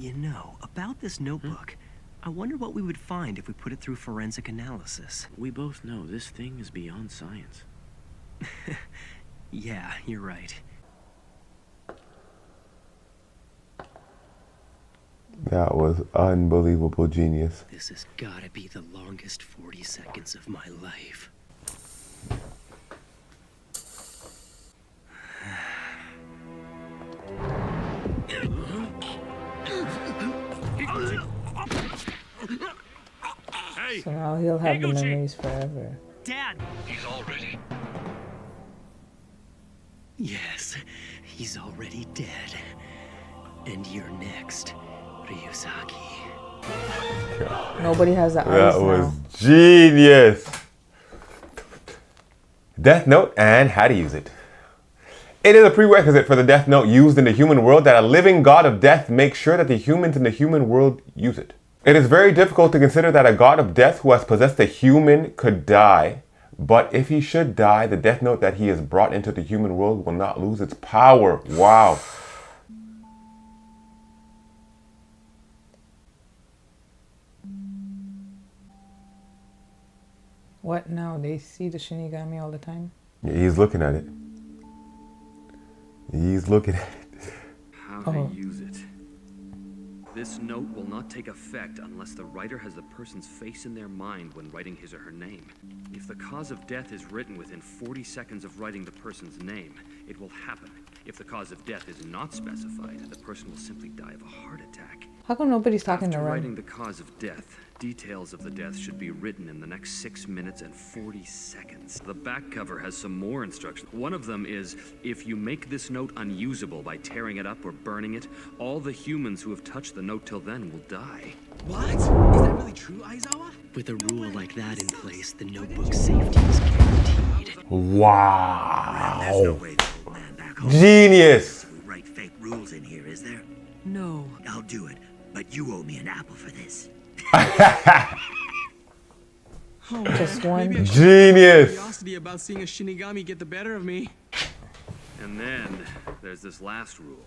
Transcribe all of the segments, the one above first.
You know, about this notebook, I wonder what we would find if we put it through forensic analysis. We both know this thing is beyond science. Yeah, you're right. That was unbelievable genius. This has gotta be the longest 40 seconds of my life. Hey! So now he'll have the Higuchi! memories forever. Dad! He's all ready. Yes, he's already dead. And you're next, Ryuzaki. Nobody has the eyes That was now. genius. Death Note and how to use it. It is a prerequisite for the Death Note used in the human world that a living god of death makes sure that the humans in the human world use it. It is very difficult to consider that a god of death who has possessed a human could die, but if he should die, the Death Note that he has brought into the human world will not lose its power. Wow. What now? They see the shinigami all the time? Yeah, he's looking at it. He's looking at it. How to use it. This note will not take effect unless the writer has the person's face in their mind when writing his or her name. If the cause of death is written within 40 seconds of writing the person's name, it will happen. If the cause of death is not specified, the person will simply die of a heart attack. How come nobody's talking to After Ren? writing the cause of death, details of the death should be written in the next 6 minutes and 40 seconds. The back cover has some more instructions. One of them is, if you make this note unusable by tearing it up or burning it, all the humans who have touched the note till then will die. What? Is that really true, Aizawa? With a rule like that in place, the notebook's safety is guaranteed. Wow. There's no way that old man back home. Genius. We write fake rules in here, is there? No. I'll do it, but you owe me an apple for this. Just one. Maybe I should Genius. have curiosity about seeing a shinigami get the better of me. And then, there's this last rule.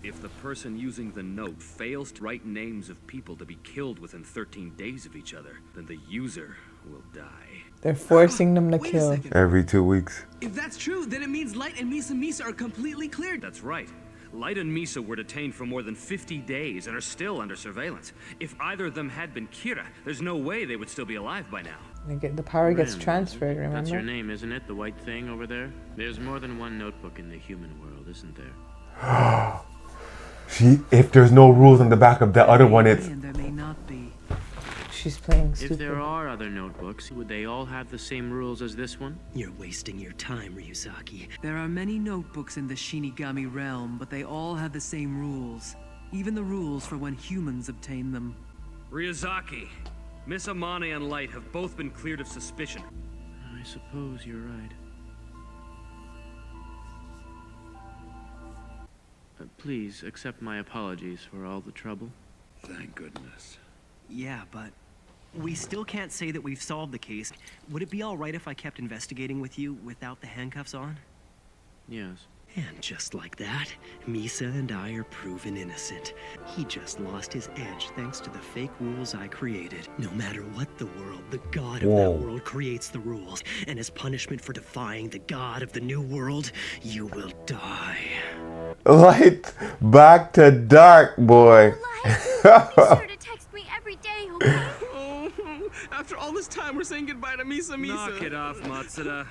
If the person using the note fails to write names of people to be killed within 13 days of each other, then the user will die. They're forcing them to Wait a kill. second. Every 2 weeks. If that's true, then it means Light and Misa are completely cleared. That's right. Light and Misa were detained for more than 50 days and are still under surveillance. If either of them had been Kira, there's no way they would still be alive by now. The power gets Ren, transferred, That's your remember? name, isn't it? The white thing over there? There's more than one notebook in the human world, isn't there? See, if there's no rules on the back of the other one, it's And there may not be. She's playing If stupid. there are other notebooks, would they all have the same rules as this one? You're wasting your time, Ryuzaki. There are many notebooks in the Shinigami realm, but they all have the same rules. Even the rules for when humans obtain them. Ryuzaki, Miss Amane and Light have both been cleared of suspicion. I suppose you're right. Please accept my apologies for all the trouble. Thank goodness. Yeah, but we still can't say that we've solved the case. Would it be all right if I kept investigating with you without the handcuffs on? Yes. And just like that, Misa and I are proven innocent. He just lost his edge thanks to the fake rules I created. No matter what the world, the god of Whoa. that world creates the rules. And as punishment for defying the god of the new world, you will die. light back to dark, boy. Be sure to text me every day, okay? Oh, after all this time, we're saying goodbye to Misa. Knock it off, Matsuda.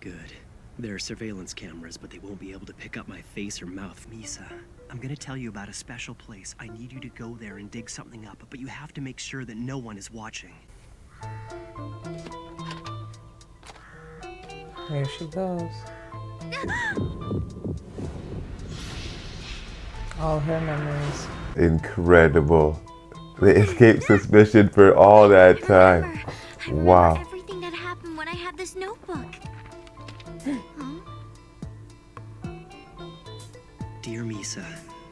Good. There are surveillance cameras, but they won't be able to pick up my face or mouth. Misa, I'm gonna tell you about a special place. I need you to go there and dig something up, but you have to make sure that no one is watching. Here she goes. All her memories. Incredible. They escaped suspicion for all that time. I remember Wow. everything that happened when I had this notebook. Dear Misa,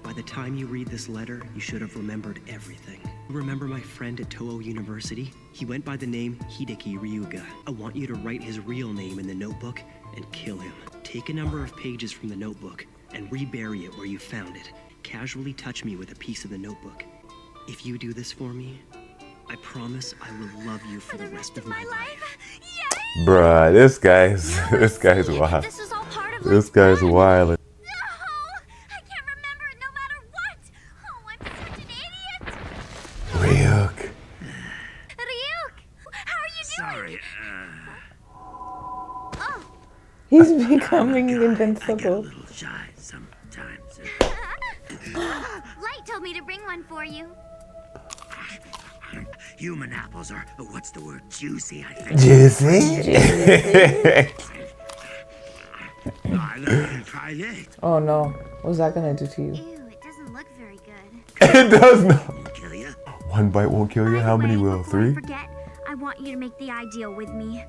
by the time you read this letter, you should have remembered everything. Remember my friend at Toho University? He went by the name Hideki Ryuga. I want you to write his real name in the notebook and kill him. Take a number of pages from the notebook and rebury it where you found it. casually touch me with a piece of the notebook. If you do this for me, I promise I will love you for the rest of my life. Yay! Bruh, this guy's wild. This is all part of This guy's wild. No! I can't remember it no matter what! Oh, I'm such an idiot! Ryuk. Ryuk! How are you doing? Sorry, Oh, He's becoming I get a invincible. little shy sometimes. Light told me to bring one for you. Human apples are, what's the word, juicy, I think. Juicy? I'm gonna try this. Oh no. What's that gonna do to you? Ew, it doesn't look very good. It does not. Won't kill ya. One bite won't kill you. By How the many way, will? before I 3? forget, I want you to make the ideal with me.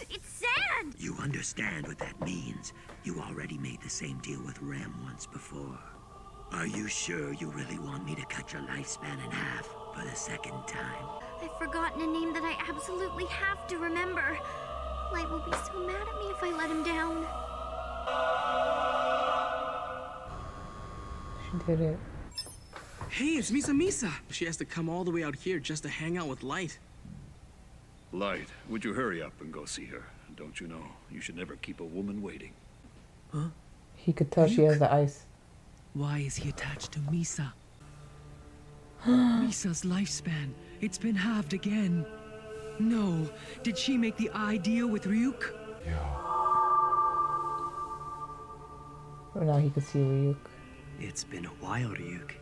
It's sand! You understand what that means. You already made the same deal with Rem once before. Are you sure you really want me to cut your lifespan in half for the second time? I've forgotten a name that I absolutely have to remember. Light will be so mad at me if I let him down. She did it. Hey, it's Misa. She has to come all the way out here just to hang out with Light. Light, would you hurry up and go see her? Don't you know, you should never keep a woman waiting. He could tell she has the ice. Why is he attached to Misa? Misa's lifespan. It's been halved again. No. Did she make the ideal with Ryuk? Or now he could see Ryuk. It's been a while, Ryuk.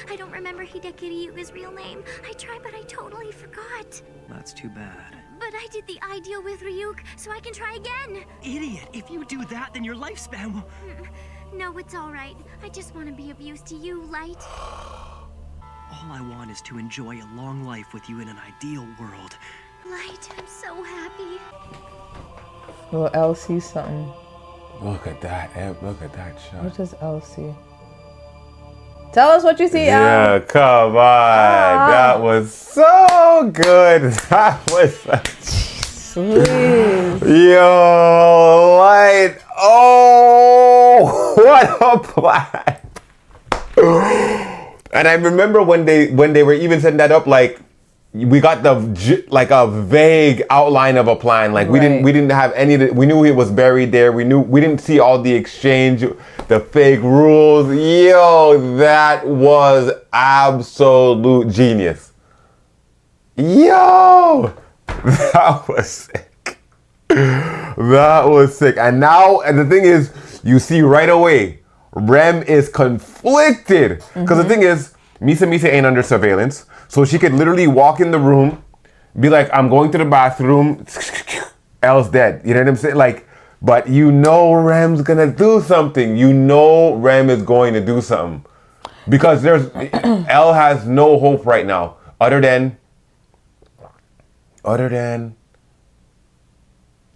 I don't remember Hideki Ryuga's real name. I tried, but I totally forgot. That's too bad. But I did the ideal with Ryuk, so I can try again. Idiot! If you do that, then your lifespan will... No, it's all right. I just want to be of use to you, Light. All I want is to enjoy a long life with you in an ideal world. Light, I'm so happy. Well, L sees something. Look at that, Eb. Look at that shot. What does L see? Tell us what you see, L. Yeah, come on. That was so good. That was Sweet. Yo, Light. Oh, what a plan. And I remember when they were even setting that up, like we got like a vague outline of a plan. Like we didn't have any. We knew it was buried there. We didn't see all the exchange, the fake rules. Yo, that was absolute genius. Yo, that was sick. That was sick. And now, and the thing is, you see right away, Rem is conflicted. Because the thing is, Misa ain't under surveillance. So she could literally walk in the room, be like, I'm going to the bathroom, L's dead. You know what I'm saying? Like, but you know Rem's gonna do something. You know Rem is going to do something. Because L has no hope right now. Other than,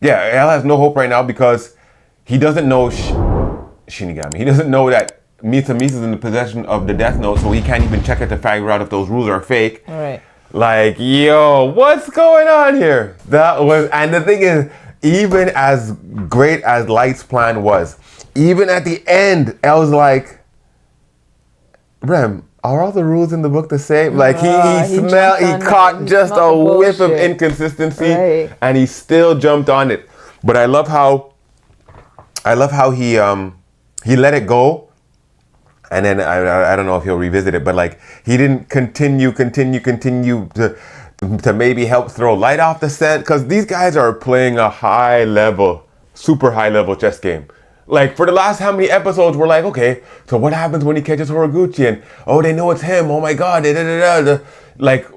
yeah, L has no hope right now because he doesn't know Shinigami. He doesn't know that Misa is in the possession of the Death Note, so he can't even check it to figure out if those rules are fake. All right. Like, yo, what's going on here? And the thing is, even as great as Light's plan was, even at the end, L's like, Rem, are all the rules in the book the same? Like he caught just a whiff of inconsistency, and he still jumped on it. But I love how he let it go. And then I don't know if he'll revisit it, but like he didn't continue to maybe help throw Light off the scent, because these guys are playing a super high level chess game. Like for the last how many episodes, we're like, okay, so what happens when he catches Higuchi? And oh, they know it's him. Oh my God. Like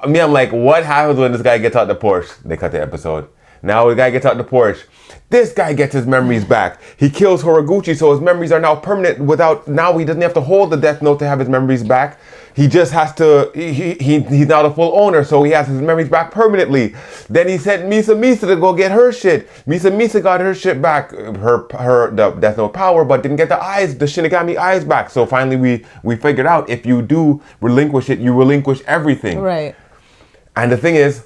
me, I'm like, what happens when this guy gets out the Porsche? They cut the episode. Now the guy gets out the Porsche. This guy gets his memories back. He kills Higuchi, so his memories are now permanent. Now he doesn't have to hold the Death Note to have his memories back. He just has to. He's now the full owner, so he has his memories back permanently. Then he sent Misa to go get her shit. Misa got her shit back, the Death Note power, but didn't get the Shinigami eyes back. So finally, we figured out if you do relinquish it, you relinquish everything. Right. And the thing is,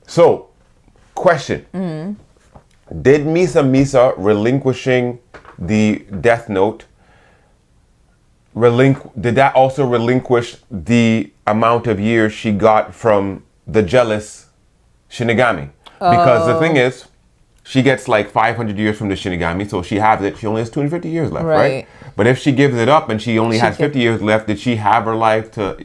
so question. Did Misa relinquishing the Death Note, did that also relinquish the amount of years she got from the jealous Shinigami? Because the thing is, she gets like 500 years from the Shinigami, so she has it. She only has 250 years left, right? But if she gives it up and she only has 50 years left, did she have her life to,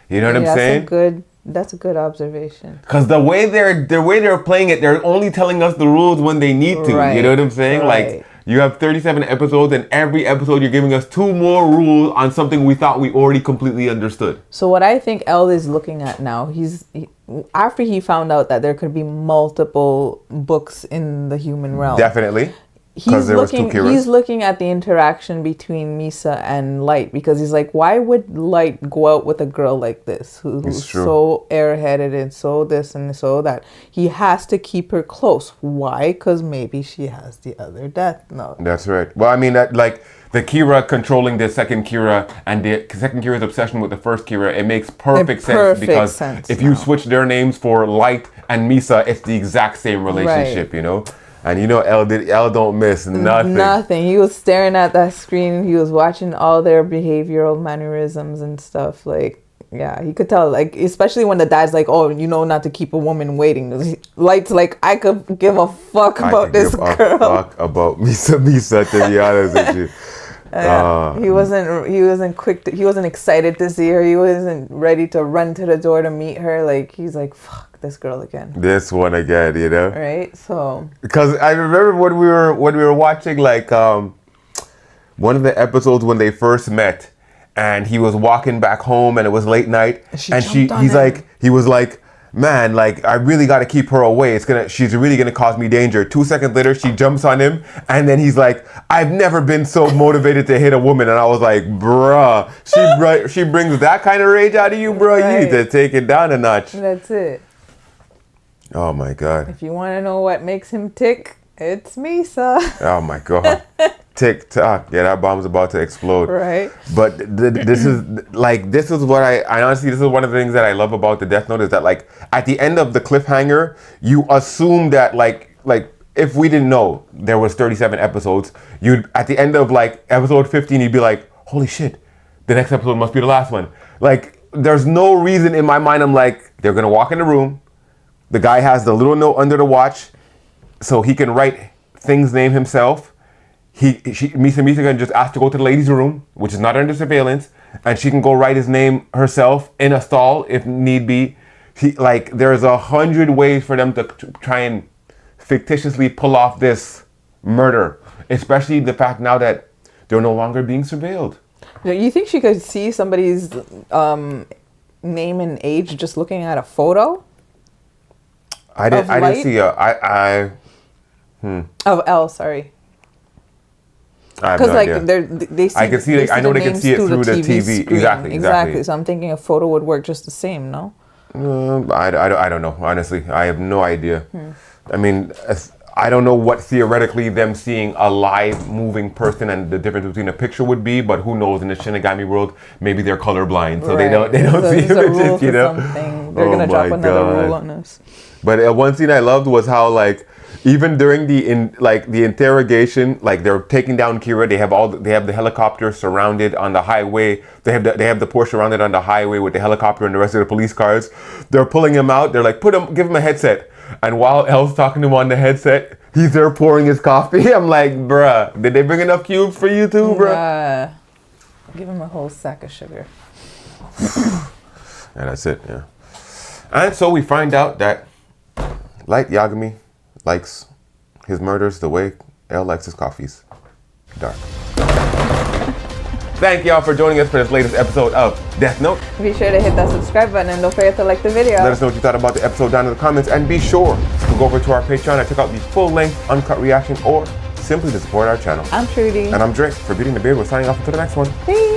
you know what I'm saying? That's a good observation. Because the way they're playing it, they're only telling us the rules when they need to. Right. You know what I'm saying? Right. Like, you have 37 episodes, and every episode you're giving us 2 more rules on something we thought we already completely understood. So what I think L is looking at now, after he found out that there could be multiple books in the human realm. Definitely. He's looking at the interaction between Misa and Light, because he's like, why would Light go out with a girl like this who's so airheaded and so this and so that? He has to keep her close. Why? Because maybe she has the other Death Note. That's right. Well, I mean, that, like, the Kira controlling the second Kira and the second Kira's obsession with the first Kira, it makes perfect sense, because if you switch their names for Light and Misa, it's the exact same relationship, you know? And you know, L don't miss nothing. Nothing. He was staring at that screen. He was watching all their behavioral mannerisms and stuff. Like, yeah, he could tell. Like, especially when the dad's like, "Oh, you know, not to keep a woman waiting." Light's like, "I could give a fuck about this girl. Fuck about Misa, to be honest with you." He wasn't quick. He wasn't excited to see her. He wasn't ready to run to the door to meet her. Like, he's like, "Fuck this girl again." This one again, you know? Right? So, because I remember when we were watching, like, one of the episodes when they first met, and he was walking back home and it was late night, and he was like, "Man, like, I really got to keep her away. She's really gonna cause me danger." 2 seconds later, she jumps on him, and then he's like, "I've never been so motivated to hit a woman." And I was like, "Bruh, she brings that kind of rage out of you, bro. Right. You need to take it down a notch." That's it. Oh my God. If you want to know what makes him tick, it's Misa. Oh my God. Tick tock. Yeah, that bomb's about to explode. Right. But this is what I honestly, this is one of the things that I love about the Death Note, is that, like, at the end of the cliffhanger, you assume that like if we didn't know there was 37 episodes, you'd, at the end of like episode 15, you'd be like, holy shit, the next episode must be the last one. Like, there's no reason in my mind. I'm like, they're gonna walk in the room. The guy has the little note under the watch, so he can write Thing's name himself. Misa can just ask to go to the ladies' room, which is not under surveillance, and she can go write his name herself in a stall if need be. There's 100 ways for them to try and fictitiously pull off this murder, especially the fact now that they're no longer being surveilled. You think she could see somebody's name and age just looking at a photo? I didn't see of L, sorry. Because they see. I can see. I know they can see it through the TV. Exactly. So I'm thinking a photo would work just the same. No. I don't know. Honestly, I have no idea. I mean, I don't know what theoretically them seeing a live moving person and the difference between a picture would be, but who knows? In the Shinigami world, maybe they're colorblind, so they don't see images. You know, they're gonna drop another rule on us. But one scene I loved was how, like, even during the interrogation, like, they're taking down Kira. They have the helicopter surrounded on the highway. They have the Porsche surrounded on the highway with the helicopter and the rest of the police cars. They're pulling him out. They're like, give him a headset. And while Elle's talking to him on the headset, he's there pouring his coffee. I'm like, bruh, did they bring enough cubes for you too, bruh? Give him a whole sack of sugar. And that's it, yeah. And so we find out that Light Yagami likes his murders the way Elle likes his coffees. Dark. Thank y'all for joining us for this latest episode of Death Note. Be sure to hit that subscribe button and don't forget to like the video. Let us know what you thought about the episode down in the comments, and be sure to go over to our Patreon and check out the full-length uncut reaction, or simply to support our channel. I'm Shruti. And I'm Dre. For Beating the Beard, we're signing off until the next one. Peace.